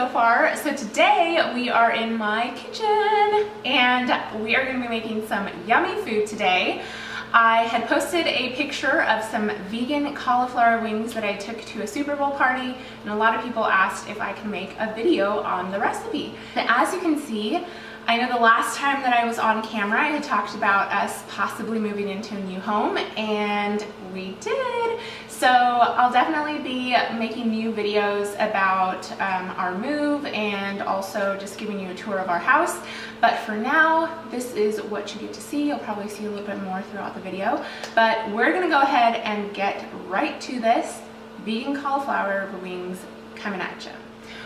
so far. So today we are in my kitchen and we are going to be making some yummy food today. I had posted a picture of some vegan cauliflower wings that I took to a Super Bowl party, and a lot of people asked if I can make a video on the recipe. And as you can see, I know the last time that I was on camera, I had talked about us possibly moving into a new home, and we did. So I'll definitely be making new videos about our move and also just giving you a tour of our house. But for now, this is what you get to see. You'll probably see a little bit more throughout the video. But we're gonna go ahead and get right to this vegan cauliflower wings coming at you.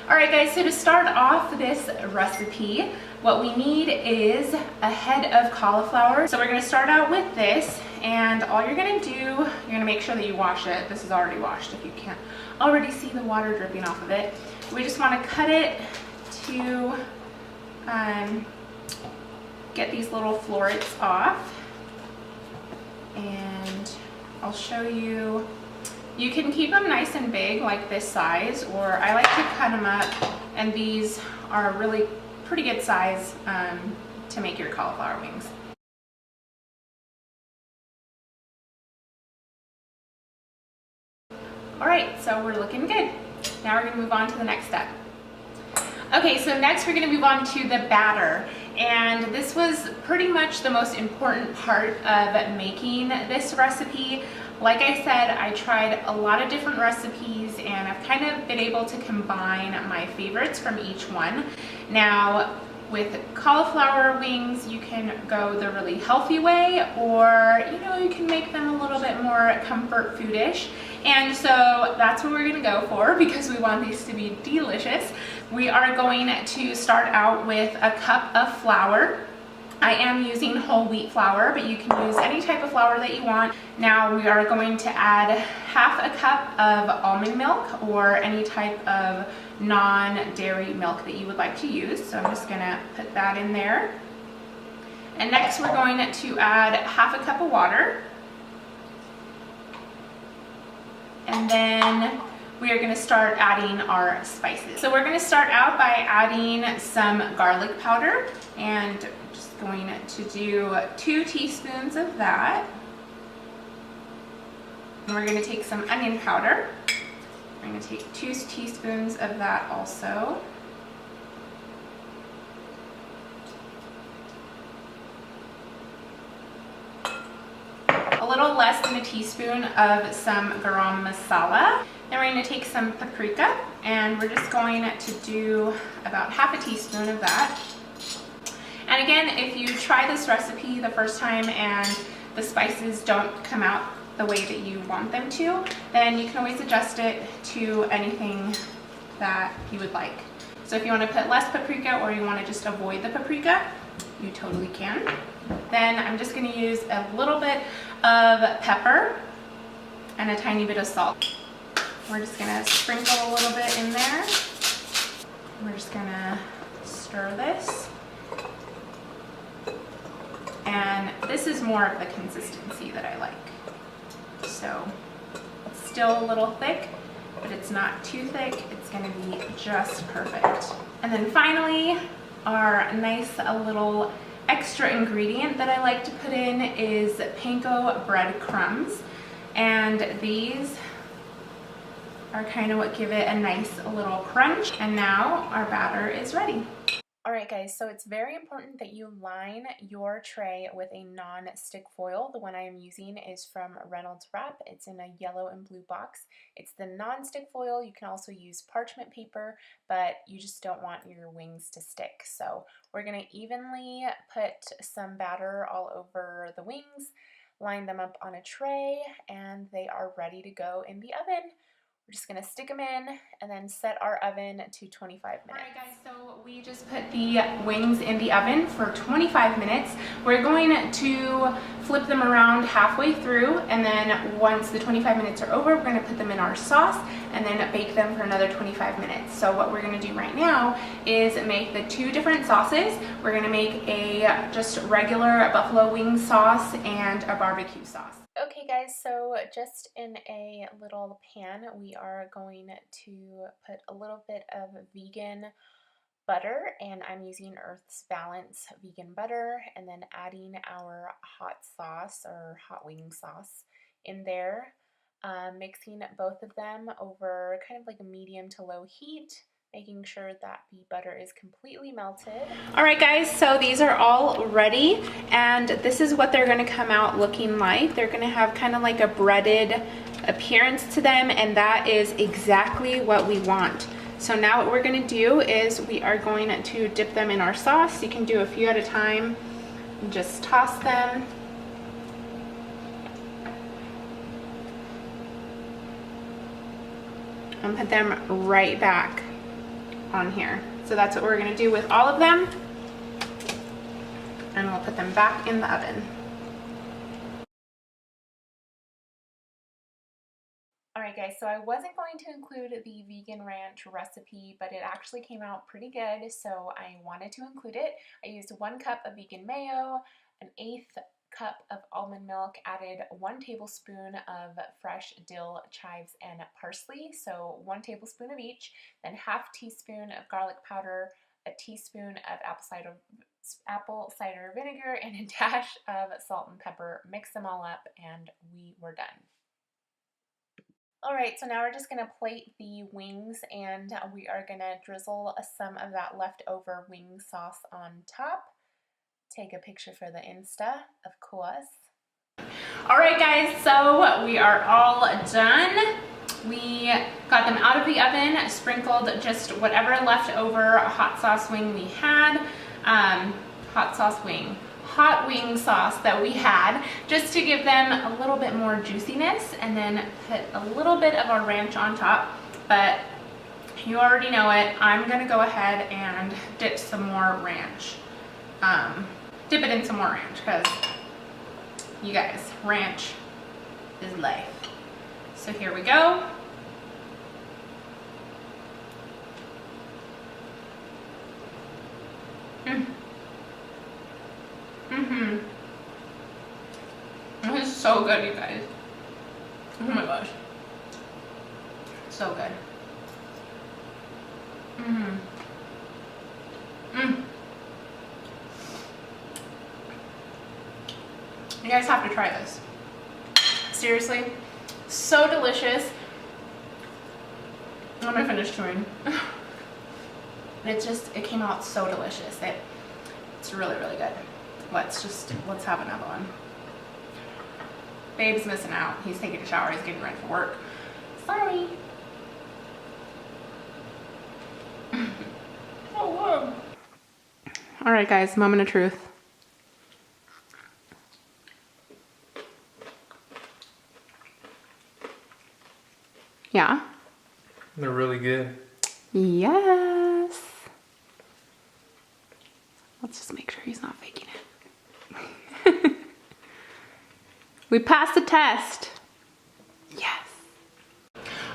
All right guys, so to start off this recipe, what we need is a head of cauliflower. So we're gonna start out with this, and all you're gonna do, you're gonna make sure that you wash it. This is already washed if you can't already see the water dripping off of it. We just wanna cut it to get these little florets off. And I'll show you. You can keep them nice and big, like this size, or I like to cut them up, and these are really pretty good size to make your cauliflower wings. All right, so we're looking good. Now we're gonna move on to the next step. Okay, so next we're gonna move on to the batter. And this was pretty much the most important part of making this recipe. Like I said, I tried a lot of different recipes and I've kind of been able to combine my favorites from each one. Now, with cauliflower wings, you can go the really healthy way, or you can make them a little bit more comfort foodish. And so that's what we're gonna go for because we want these to be delicious. We are going to start out with a cup of flour. I am using whole wheat flour, but you can use any type of flour that you want. Now we are going to add half a cup of almond milk or any type of non-dairy milk that you would like to use. So I'm just gonna put that in there. And next we're going to add half a cup of water. And then we are gonna start adding our spices. So we're gonna start out by adding some garlic powder, and going to do 2 teaspoons of that. And we're going to take some onion powder. We're going to take 2 teaspoons of that also. A little less than a teaspoon of some garam masala. Then we're going to take some paprika, and we're just going to do about half a teaspoon of that. And again, if you try this recipe the first time and the spices don't come out the way that you want them to, then you can always adjust it to anything that you would like. So if you want to put less paprika or you want to just avoid the paprika, you totally can. Then I'm just going to use a little bit of pepper and a tiny bit of salt. We're just going to sprinkle a little bit in there. We're just going to stir this. And this is more of the consistency that I like. So it's still a little thick, but it's not too thick. It's gonna be just perfect. And then finally, our nice little extra ingredient that I like to put in is panko breadcrumbs. And these are kind of what give it a nice little crunch. And now our batter is ready. Alright guys, so it's very important that you line your tray with a non-stick foil. The one I am using is from Reynolds Wrap. It's in a yellow and blue box. It's the non-stick foil. You can also use parchment paper, but you just don't want your wings to stick. So we're going to evenly put some batter all over the wings, line them up on a tray, and they are ready to go in the oven. We're just gonna stick them in and then set our oven to 25 minutes. Alright guys, so we just put the wings in the oven for 25 minutes. We're going to flip them around halfway through, and then once the 25 minutes are over, we're gonna put them in our sauce and then bake them for another 25 minutes. So what we're gonna do right now is make the 2 different sauces. We're gonna make a just regular buffalo wing sauce and a barbecue sauce. Okay guys, so just in a little pan, we are going to put a little bit of vegan butter, and I'm using Earth's Balance vegan butter, and then adding our hot sauce or hot wing sauce in there, mixing both of them over kind of like a medium to low heat, making sure that the butter is completely melted. All right guys, so these are all ready, and this is what they're gonna come out looking like. They're gonna have kind of like a breaded appearance to them, and that is exactly what we want. So now what we're gonna do is we are going to dip them in our sauce. You can do a few at a time and just toss them. And put them right back on here. So that's what we're gonna do with all of them. And we'll put them back in the oven. Alright guys, so I wasn't going to include the vegan ranch recipe, but it actually came out pretty good, so I wanted to include it. I used 1 cup of vegan mayo, an 1/8 cup of almond milk, added 1 tablespoon of fresh dill, chives, and parsley, so 1 tablespoon of each, then 1/2 teaspoon of garlic powder, a teaspoon of apple cider vinegar, and a dash of salt and pepper. Mix them all up, and we were done. All right, so now we're just gonna plate the wings, and we are gonna drizzle some of that leftover wing sauce on top. Take a picture for the Insta, of course. All right guys, so we are all done. We got them out of the oven, sprinkled just whatever leftover hot sauce wing we had, hot wing sauce that we had, just to give them a little bit more juiciness, and then put a little bit of our ranch on top. But you already know it, I'm gonna go ahead and dip some more ranch. Dip it in some more ranch, because you guys, ranch is life. So here we go. This is so good, you guys. Oh my gosh. So good. You guys have to try this. Seriously, so delicious. I'm gonna finish chewing. It came out so delicious. It's really, really good. Let's have another one. Babe's missing out. He's taking a shower. He's getting ready for work. Sorry. Oh, all right, guys, moment of truth. Yeah? They're really good. Yes. Let's just make sure he's not faking it. We passed the test. Yes.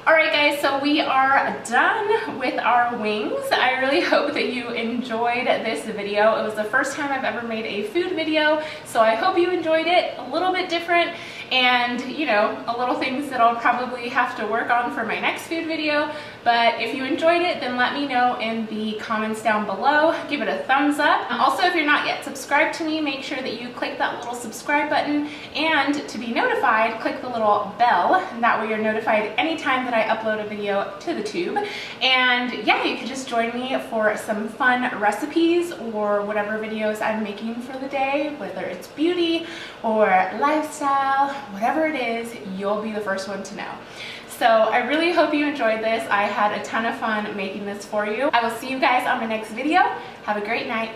All right, guys, so we are done with our wings. I really hope that you enjoyed this video. It was the first time I've ever made a food video, so I hope you enjoyed it. A little bit different, and you know, a little things that I'll probably have to work on for my next food video. But if you enjoyed it, then let me know in the comments down below. Give it a thumbs up. Also, if you're not yet subscribed to me, make sure that you click that little subscribe button, and to be notified, click the little bell. That way you're notified anytime that I upload a video to the tube. And yeah, you can just join me for some fun recipes or whatever videos I'm making for the day, whether it's beauty or lifestyle, whatever it is, you'll be the first one to know. So I really hope you enjoyed this. I had a ton of fun making this for you. I will see you guys on the next video. Have a great night.